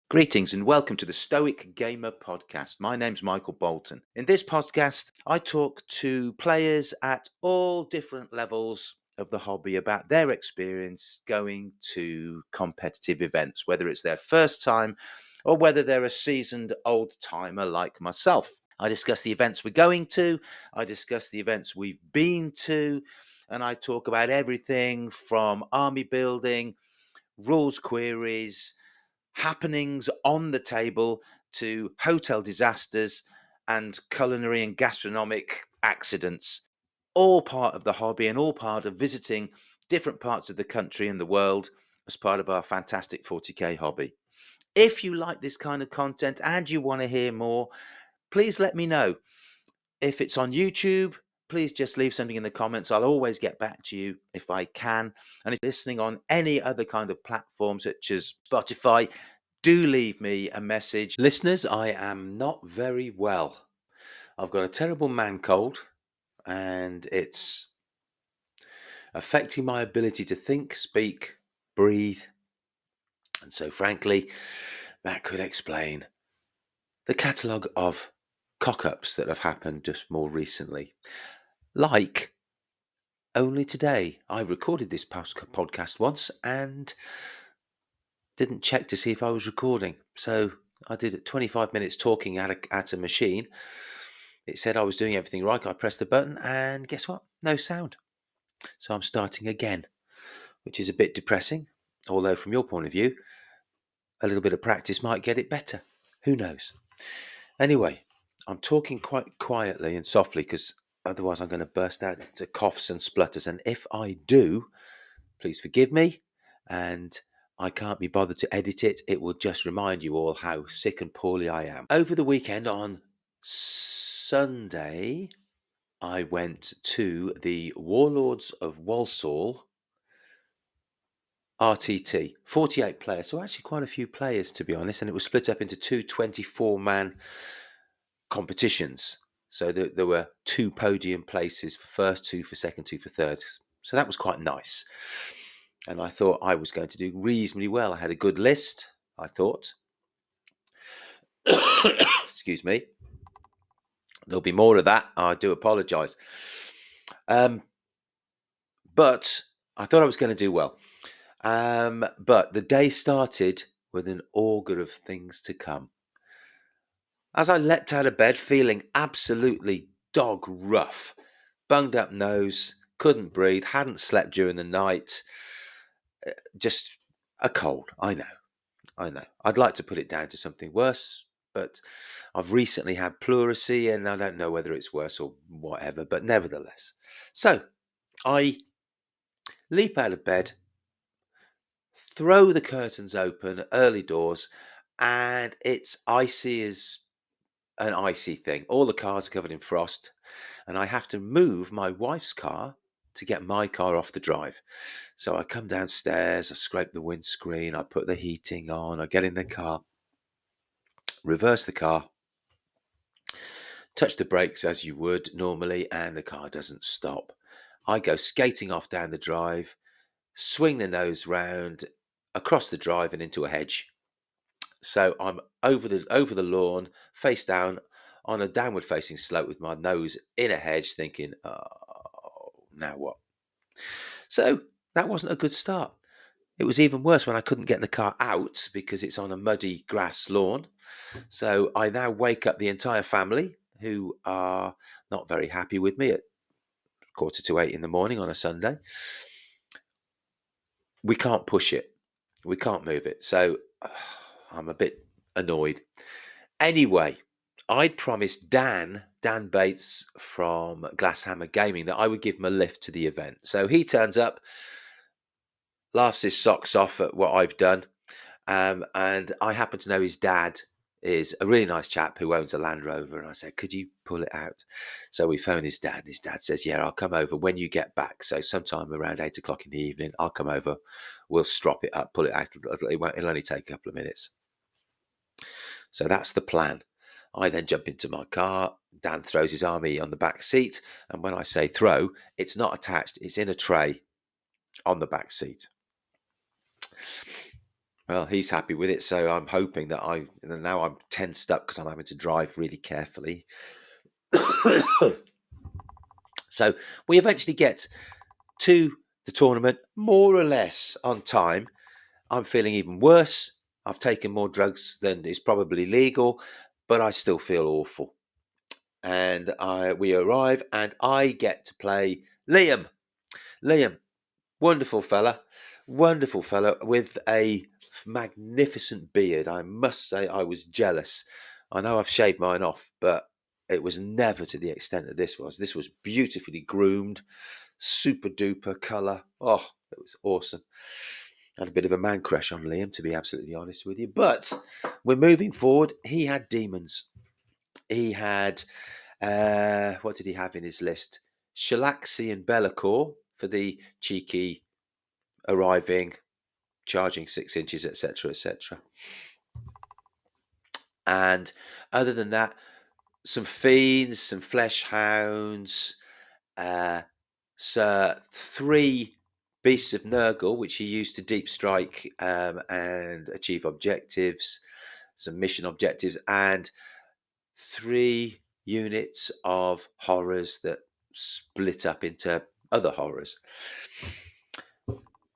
Greetings and welcome to the Stoic Gamer podcast. My name's Michael Bolton. In this podcast, I talk to players at all different levels of the hobby about their experience going to competitive events, whether it's their first time or whether they're a seasoned old timer like myself. I discuss the events we're going to, I discuss the events we've been to, and I talk about everything from army building, rules queries, happenings on the table to hotel disasters and culinary and gastronomic accidents, all part of the hobby and all part of visiting different parts of the country and the world as part of our fantastic 40k hobby. If you like this kind of content and you want to hear more, please let me know. If it's on YouTube, please just leave something in the comments. I'll always get back to you if I can. And if you're listening on any other kind of platform such as Spotify, do leave me a message. Listeners, I am not very well. I've got a terrible man cold and it's affecting my ability to think, speak, breathe. And so, frankly, that could explain the catalogue of cock-ups that have happened just more recently. Like, only today, I recorded this podcast once and didn't check to see if I was recording. So I did 25 minutes talking at a machine. It said I was doing everything right. I pressed the button and guess what? No sound. So I'm starting again, which is a bit depressing. Although from your point of view, a little bit of practice might get it better. Who knows? Anyway, I'm talking quite quietly and softly because otherwise I'm going to burst out into coughs and splutters. And if I do, please forgive me. And I can't be bothered to edit it. It will just remind you all how sick and poorly I am. Over the weekend on Sunday, I went to the Warlords of Walsall RTT, 48 players. So actually quite a few players, to be honest. And it was split up into two 24-man competitions. So there were two podium places for first, two for second, two for third. So that was quite nice. And I thought I was going to do reasonably well. I had a good list, I thought. Excuse me. There'll be more of that. I do apologise. But I thought I was going to do well. But the day started with an augur of things to come. As I leapt out of bed feeling absolutely dog rough, bunged up nose, couldn't breathe, hadn't slept during the night, just a cold. I know. I'd like to put it down to something worse, but I've recently had pleurisy and I don't know whether it's worse or whatever, but nevertheless. So I leap out of bed, throw the curtains open, early doors, and it's icy as an icy thing. All the cars are covered in frost, and I have to move my wife's car to get my car off the drive. So I come downstairs, I scrape the windscreen, I put the heating on, I get in the car, reverse the car, touch the brakes as you would normally, and the car doesn't stop. I go skating off down the drive, swing the nose round, across the drive and into a hedge. So I'm over the lawn, face down on a downward facing slope with my nose in a hedge, thinking, oh, now what? So that wasn't a good start. It was even worse when I couldn't get the car out because it's on a muddy grass lawn. So I now wake up the entire family who are not very happy with me at 7:45 in the morning on a Sunday. We can't push it. We can't move it. So I'm a bit annoyed. Anyway, I'd promised Dan Bates from Glasshammer Gaming that I would give him a lift to the event. So he turns up, laughs his socks off at what I've done. And I happen to know his dad is a really nice chap who owns a Land Rover. And I said, could you pull it out? So we phoned his dad. And his dad says, yeah, I'll come over when you get back. So sometime around 8:00 in the evening, I'll come over. We'll strop it up, pull it out. It'll only take a couple of minutes. So that's the plan. I then jump into my car. Dan throws his army on the back seat. And when I say throw, it's not attached. It's in a tray on the back seat. Well, he's happy with it, so I'm hoping that now I'm tensed up because I'm having to drive really carefully. So we eventually get to the tournament more or less on time. I'm feeling even worse. I've taken more drugs than is probably legal, but I still feel awful. And we arrive, and I get to play Liam. Liam, wonderful fella with a magnificent beard. I must say, I was jealous. I know I've shaved mine off, but it was never to the extent that this was. This was beautifully groomed, super duper colour. Oh, it was awesome. I had a bit of a man crush on Liam, to be absolutely honest with you. But we're moving forward. He had demons. He had, what did he have in his list? Shalaxi and Be'lakor for the cheeky arriving, charging 6 inches, etc., etc. And other than that, some fiends, some flesh hounds, so 3 beasts of Nurgle, which he used to deep strike and achieve objectives, some mission objectives, and 3 units of horrors that split up into other horrors.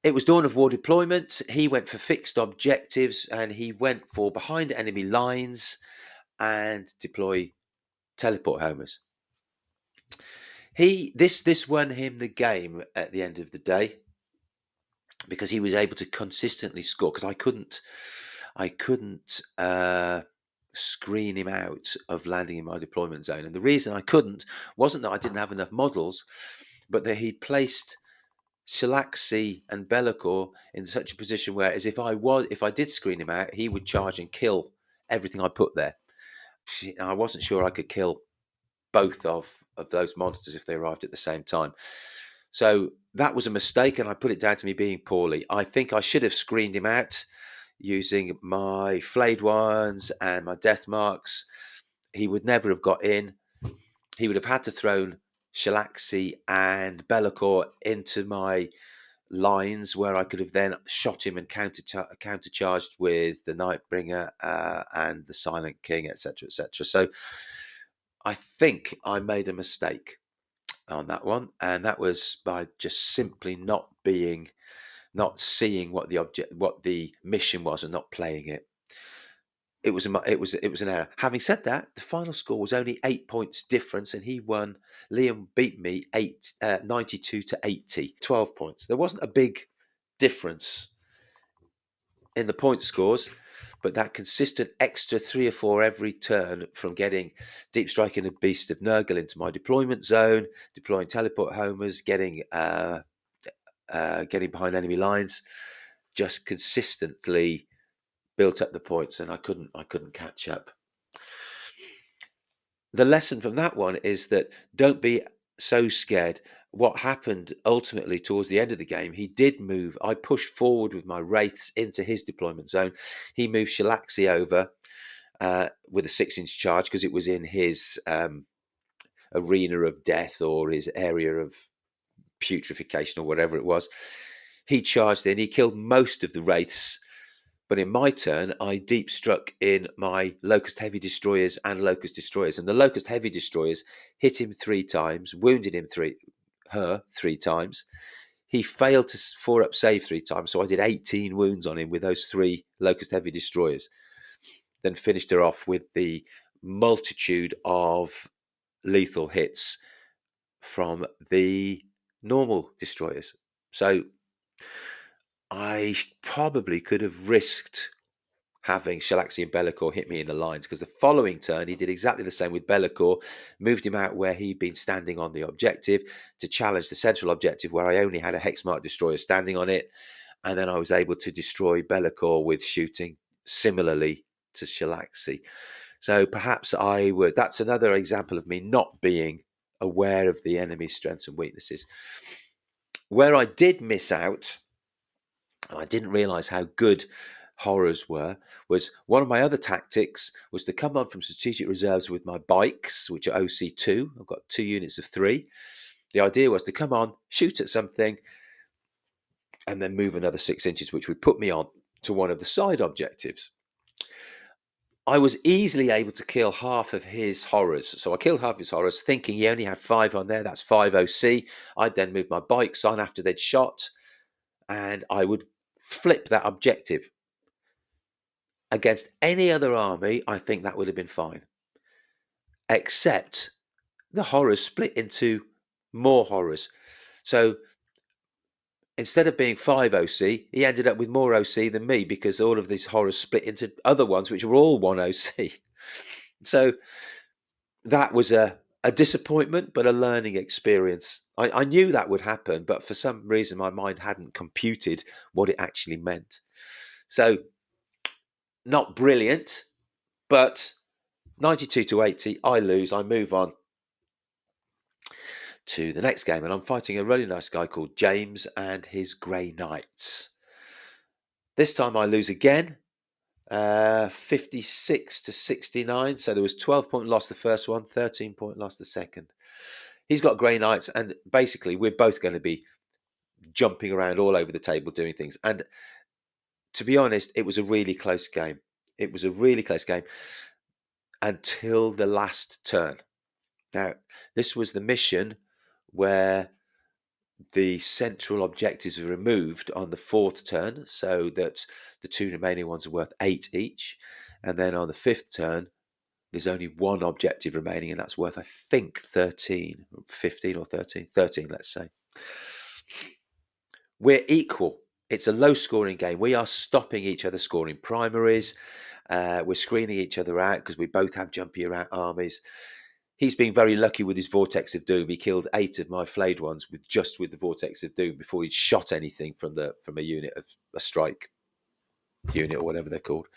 It was Dawn of War deployment. He went for fixed objectives, and he went for behind enemy lines and deploy teleport homers. This won him the game at the end of the day because he was able to consistently score. Because I couldn't screen him out of landing in my deployment zone, and the reason I couldn't wasn't that I didn't have enough models, but that he placed Shalaxi and Be'lakor in such a position where, as if I did screen him out, he would charge and kill everything I put there. I wasn't sure I could kill both of those monsters if they arrived at the same time. So that was a mistake, and I put it down to me being poorly. I think I should have screened him out using my flayed ones and my death marks. He would never have got in. He would have had to throw Shalaxi and Be'lakor into my lines, where I could have then shot him and countercharged with the Nightbringer and the Silent King, etc., etc. So I think I made a mistake on that one, and that was by just simply not seeing what the mission was, and not playing it. It was an error. Having said that, the final score was only 8 points difference, and he won. Liam beat me 92 to 80, 12 points. There wasn't a big difference in the point scores, but that consistent extra 3 or 4 every turn from getting deep striking a beast of Nurgle into my deployment zone, deploying teleport homers, getting behind enemy lines, just consistently built up the points, and I couldn't catch up. The lesson from that one is that don't be so scared. What happened ultimately towards the end of the game, he did move. I pushed forward with my wraiths into his deployment zone. He moved Shalaxi over with a 6-inch charge because it was in his arena of death, or his area of putrefaction, or whatever it was. He charged in. He killed most of the wraiths. But in my turn, I deep struck in my Locust Heavy Destroyers and Locust Destroyers. And the Locust Heavy Destroyers hit him 3 times, wounded her 3 times. He failed to 4-up save 3 times, so I did 18 wounds on him with those 3 Locust Heavy Destroyers. Then finished her off with the multitude of lethal hits from the normal destroyers. So I probably could have risked having Shalaxi and Be'lakor hit me in the lines, because the following turn he did exactly the same with Be'lakor, moved him out where he'd been standing on the objective to challenge the central objective, where I only had a Hexmark destroyer standing on it, and then I was able to destroy Be'lakor with shooting similarly to Shalaxi. So perhaps that's another example of me not being aware of the enemy's strengths and weaknesses. Where I did miss out, and I didn't realise how good horrors was one of my other tactics was to come on from strategic reserves with my bikes, which are OC2. I've got 2 units of 3. The idea was to come on, shoot at something, and then move another 6 inches, which would put me on to one of the side objectives. I was easily able to kill half of his horrors. So I killed half his horrors, thinking he only had 5 on there. That's 5 OC. I'd then move my bikes on after they'd shot, and I would flip that objective. Against any other army, I think that would have been fine. Except the horrors split into more horrors. So instead of being 5 OC, he ended up with more OC than me, because all of these horrors split into other ones, which were all 1 OC. So that was a disappointment, but a learning experience. I knew that would happen, but for some reason my mind hadn't computed what it actually meant. So not brilliant, but 92-80, I lose. I move on to the next game, and I'm fighting a really nice guy called James and his Grey Knights. This time I lose again, 56-69. So there was 12-point loss the first one, 13-point loss the second. He's got Grey Knights, and basically we're both going to be jumping around all over the table doing things. And to be honest, it was a really close game. It was a really close game until the last turn. Now, this was the mission where the central objectives were removed on the 4th turn, so that the 2 remaining ones are worth 8 each. And then on the 5th turn, there's only 1 objective remaining, and that's worth, I think, 13, 15 or 13, let's say. We're equal. It's a low-scoring game. We are stopping each other scoring primaries. We're screening each other out because we both have jumpier armies. He's been very lucky with his Vortex of Doom. He killed 8 of my flayed ones with the Vortex of Doom before he'd shot anything from a unit of a strike unit or whatever they're called.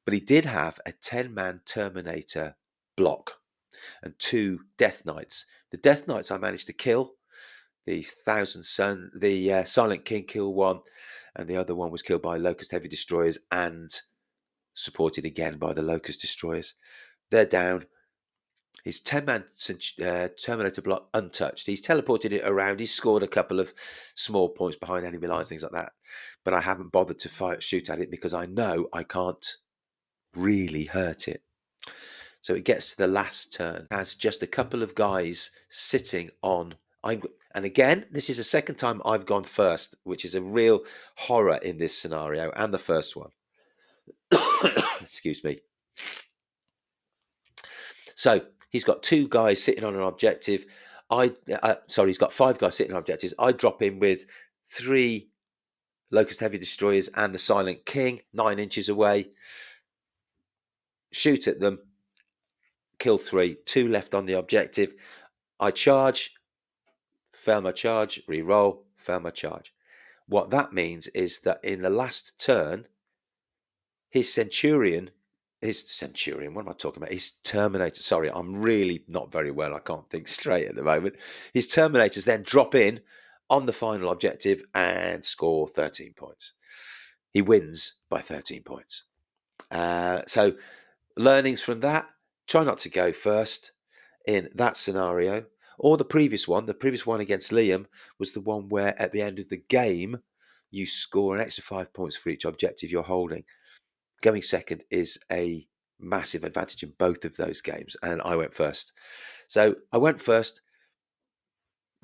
But he did have a 10-man Terminator block and 2 Death Knights. The Death Knights I managed to kill. The Silent King killed one, and the other one was killed by Locust Heavy Destroyers and supported again by the Locust Destroyers. They're down. His 10-man Terminator block untouched. He's teleported it around. He's scored a couple of small points behind enemy lines, things like that. But I haven't bothered to shoot at it because I know I can't really hurt it. So it gets to the last turn. Has just a couple of guys sitting on. And again, this is the second time I've gone first, which is a real horror in this scenario, and the first one. Excuse me. So he's got 2 guys sitting on an objective. He's got 5 guys sitting on objectives. I drop in with 3 Locust Heavy Destroyers and the Silent King, 9 inches away. Shoot at them. Kill 3. 2 left on the objective. I charge. Fail my charge. Re-roll. Fail my charge. What that means is that in the last turn, his Centurion, what am I talking about? His Terminator. Sorry, I'm really not very well. I can't think straight at the moment. His Terminators then drop in on the final objective and score 13 points. He wins by 13 points. So learnings from that, try not to go first in that scenario. Or the previous one against Liam was the one where at the end of the game, you score an extra 5 points for each objective you're holding. Going second is a massive advantage in both of those games, and I went first. So I went first.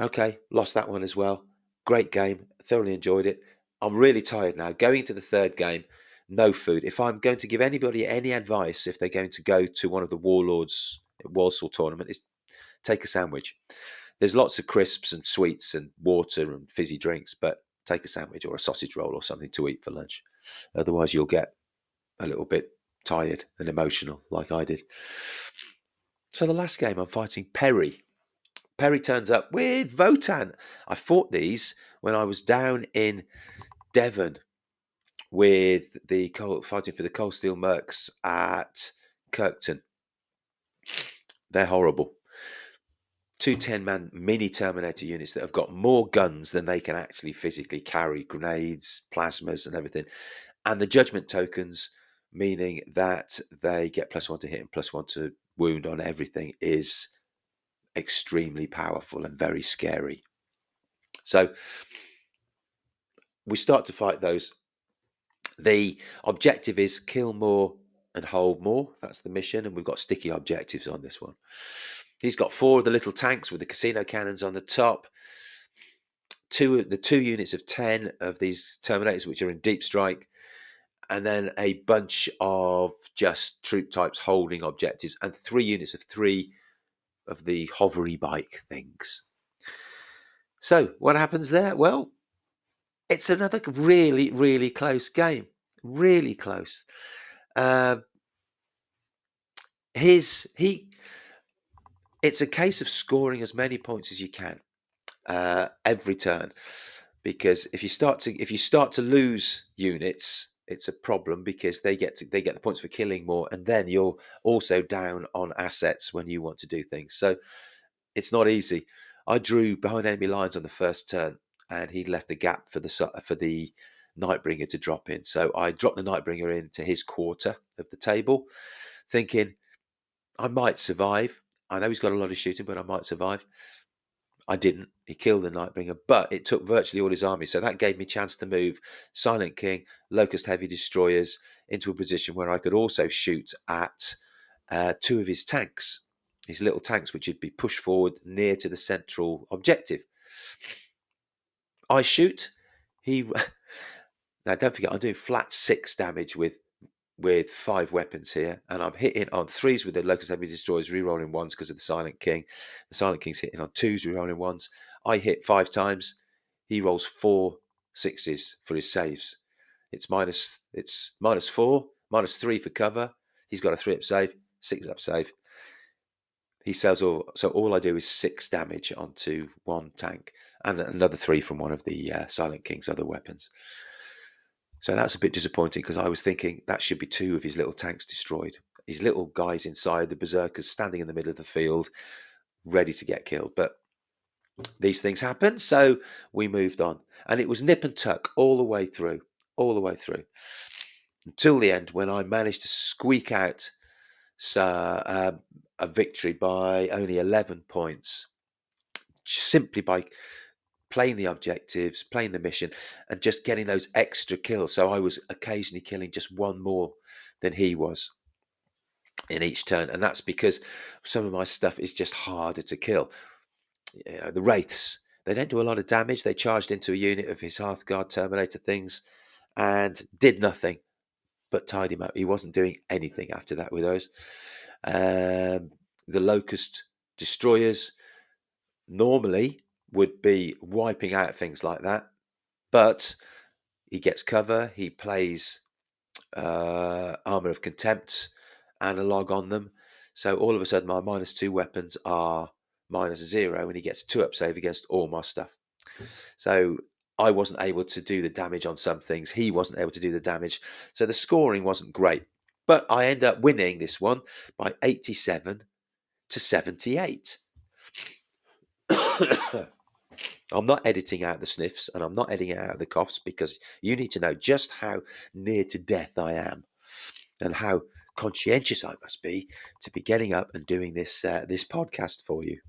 Okay, lost that one as well. Great game, thoroughly enjoyed it. I'm really tired now. Going into the 3rd game, no food. If I'm going to give anybody any advice, if they're going to go to one of the Warlords Walsall tournament, is take a sandwich. There's lots of crisps and sweets and water and fizzy drinks, but take a sandwich or a sausage roll or something to eat for lunch. Otherwise, you'll get a little bit tired and emotional like I did. So the last game, I'm fighting Perry. Perry turns up with Votaan. I fought these when I was down in Devon with fighting for the Coal Steel Mercs at Kirkton. They're horrible. 2 10-man mini Terminator units that have got more guns than they can actually physically carry, grenades, plasmas and everything. And the judgment tokens, meaning that they get +1 to hit and +1 to wound on everything, is extremely powerful and very scary. So we start to fight those. The objective is kill more and hold more. That's the mission, and we've got sticky objectives on this one. He's got 4 of the little tanks with the casino cannons on the top, two units of 10 of these Terminators, which are in deep strike, and then a bunch of just troop types holding objectives, and 3 units of 3 of the hovery bike things. So what happens there? Well, it's another really, really close game. Really close. It's a case of scoring as many points as you can every turn, because if you start to lose units, it's a problem, because they get the points for killing more, and then you're also down on assets when you want to do things. So it's not easy. I drew behind enemy lines on the first turn, and he left a gap for the Nightbringer to drop in. So I dropped the Nightbringer into his quarter of the table, thinking I might survive. I know he's got a lot of shooting, but I might survive. I didn't. He killed the Nightbringer, but it took virtually all his army. So that gave me a chance to move Silent King, Locust Heavy Destroyers into a position where I could also shoot at 2 of his tanks, his little tanks, which would be pushed forward near to the central objective. I shoot. Now don't forget, I'm doing flat 6 damage with 5 weapons here, and I'm hitting on 3s with the Locust Heavy Destroyers, rerolling 1s because of the Silent King. The Silent King's hitting on 2s, rerolling 1s. I hit 5 times. He rolls 4 6s for his saves. It's -4, -3 for cover. He's got a 3-up save, 6-up save. He sells all, so all I do is 6 damage onto 1 tank, and another 3 from one of the Silent King's other weapons. So that's a bit disappointing, because I was thinking that should be 2 of his little tanks destroyed. His little guys inside, the berserkers standing in the middle of the field, ready to get killed. But these things happen, so we moved on. And it was nip and tuck all the way through, until the end, when I managed to squeak out a victory by only 11 points, simply by playing the objectives, playing the mission, and just getting those extra kills. So I was occasionally killing just 1 more than he was in each turn, and that's because some of my stuff is just harder to kill. You know, the Wraiths, they don't do a lot of damage. They charged into a unit of his Hearthguard Terminator things and did nothing but tied him up. He wasn't doing anything after that with those. The Locust Destroyers normally would be wiping out things like that, but he gets cover. He plays Armor of Contempt analog on them, so all of a sudden my -2 weapons are -0, and he gets a 2-up save against all my stuff. So I wasn't able to do the damage on some things. He wasn't able to do the damage, so the scoring wasn't great. But I end up winning this one by 87 to 78. I'm not editing out the sniffs, and I'm not editing out the coughs, because you need to know just how near to death I am and how conscientious I must be to be getting up and doing this podcast for you.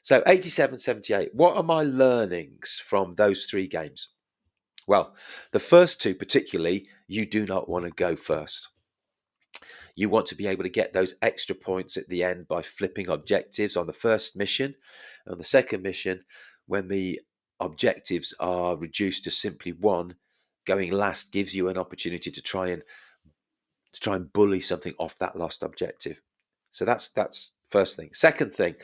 So 87-78. What are my learnings from those 3 games? Well, the first 2 particularly, you do not want to go first. You want to be able to get those extra points at the end by flipping objectives on the first mission. On the second mission, when the objectives are reduced to simply 1, going last gives you an opportunity to try and bully something off that lost objective. So that's first thing. Second thing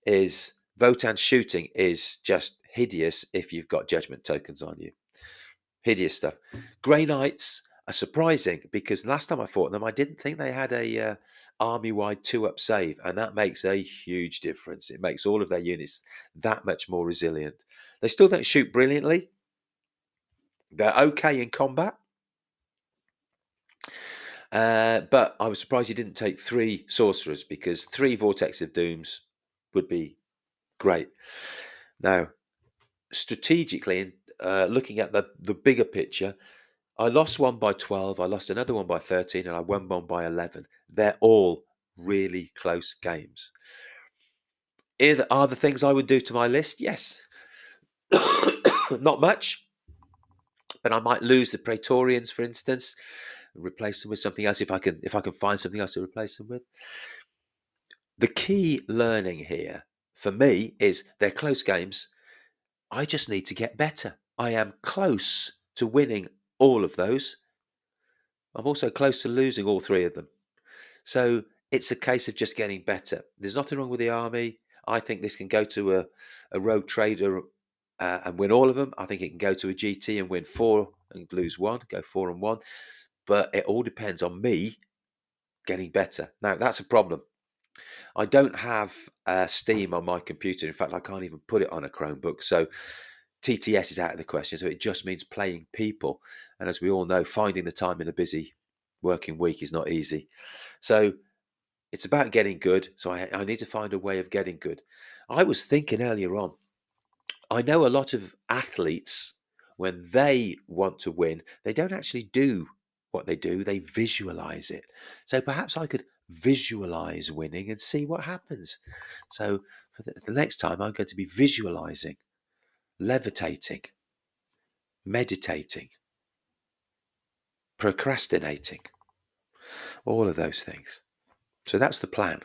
is Votaan shooting is just hideous if you've got judgment tokens on you. Hideous stuff. Grey Knights are surprising, because last time I fought them, I didn't think they had a army-wide 2-up save, and that makes a huge difference. It makes all of their units that much more resilient. They still don't shoot brilliantly. They're okay in combat. But I was surprised he didn't take 3 sorcerers, because 3 Vortex of Dooms would be great. Now, strategically, looking at the bigger picture, I lost one by 12, I lost another one by 13, and I won one by 11. They're all really close games. Are the things I would do to my list? Yes. Not much, But I might lose the Praetorians, for instance, and replace them with something else if I can find something else to replace them with. The key learning here for me is they're close games. I just need to get better. I am close to winning all of those. I'm also close to losing all three of them. So it's a case of just getting better. There's nothing wrong with the army. I think this can go to a rogue trader and win all of them. I think it can go to a GT and win 4 and lose 1, go 4-1. But it all depends on me getting better. Now, that's a problem. I don't have Steam on my computer. In fact, I can't even put it on a Chromebook. So TTS is out of the question. So it just means playing people. And as we all know, finding the time in a busy working week is not easy. So it's about getting good. So I need to find a way of getting good. I was thinking earlier on, I know a lot of athletes, when they want to win, they don't actually do what they do, they visualize it. So perhaps I could visualize winning and see what happens. So for the next time, I'm going to be visualizing, levitating, meditating, procrastinating, all of those things. So that's the plan.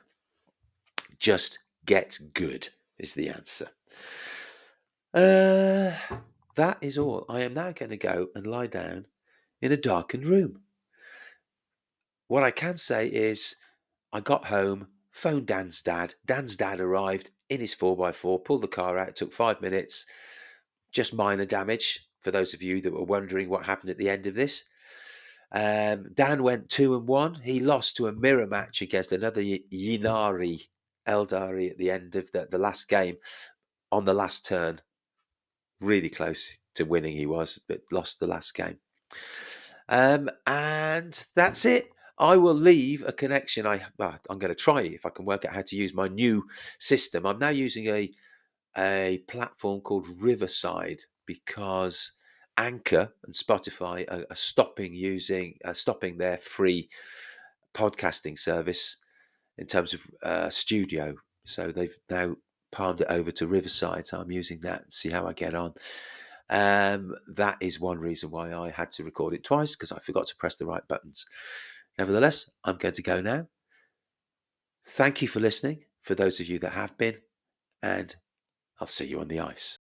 Just get good is the answer. That is all. I am now going to go and lie down in a darkened room. What I can say is I got home, phoned Dan's dad. Dan's dad arrived in his 4x4, pulled the car out, it took 5 minutes, just minor damage for those of you that were wondering what happened at the end of this. Dan went 2-1. He lost to a mirror match against another Yinari Eldari at the end of the last game on the last turn. Really close to winning he was, but lost the last game. And that's it. I will leave a connection. I'm going to try if I can work out how to use my new system. I'm now using a platform called Riverside because Anchor and Spotify are stopping their free podcasting service in terms of studio. So they've now palmed it over to Riverside. So I'm using that and see how I get on. That is one reason why I had to record it twice, because I forgot to press the right buttons. Nevertheless, I'm going to go now. Thank you for listening, for those of you that have been, and I'll see you on the ice.